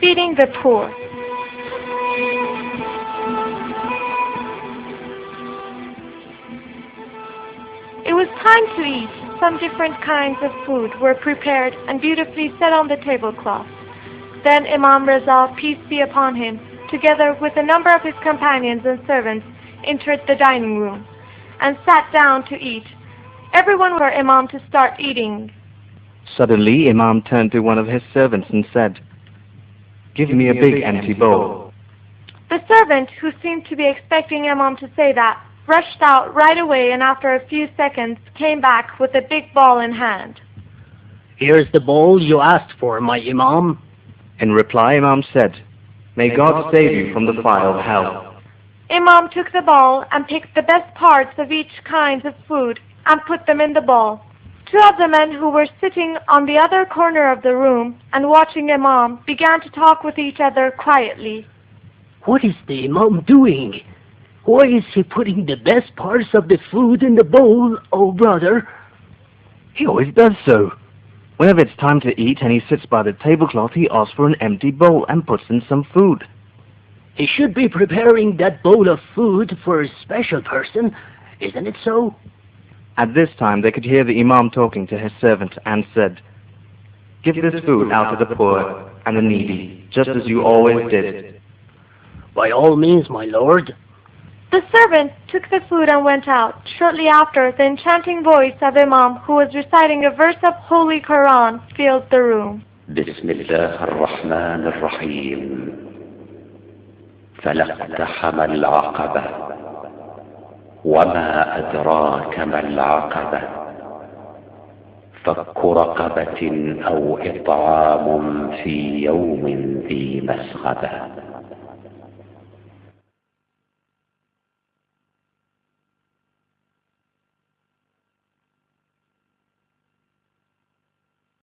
Feeding the poor. It was time to eat. Some different kinds of food were prepared and beautifully set on the tablecloth. Then Imam Reza, peace be upon him, together with a number of his companions and servants, entered the dining room and sat down to eat. Everyone waited for Imam to start eating. Suddenly, Imam turned to one of his servants and said, "Give me a big empty bowl." The servant, who seemed to be expecting Imam to say that, rushed out right away and after a few seconds came back with a big ball in hand. "Here's the bowl you asked for, my Imam." In reply, Imam said, "May God save you from the fire of hell." Imam took the bowl and picked the best parts of each kind of food and put them in the bowl. Two of the men who were sitting on the other corner of the room and watching Imam began to talk with each other quietly. "What is the Imam doing? Why is he putting the best parts of the food in the bowl, oh brother?" "He always does so. Whenever it's time to eat and he sits by the tablecloth, he asks for an empty bowl and puts in some food." "He should be preparing that bowl of food for a special person, isn't it so?" At this time they could hear the Imam talking to his servant and said, "Give this food out to the poor and the needy, just as you always did." "By all means, my lord." The servant took the food and went out. Shortly after, the enchanting voice of Imam, who was reciting a verse of Holy Quran, filled the room. بسم الله الرحمن الرحيم فلاقتحم العقبة وما أدراك ما العقبة فك رقبة أو إطعام في يوم ذي مسغبة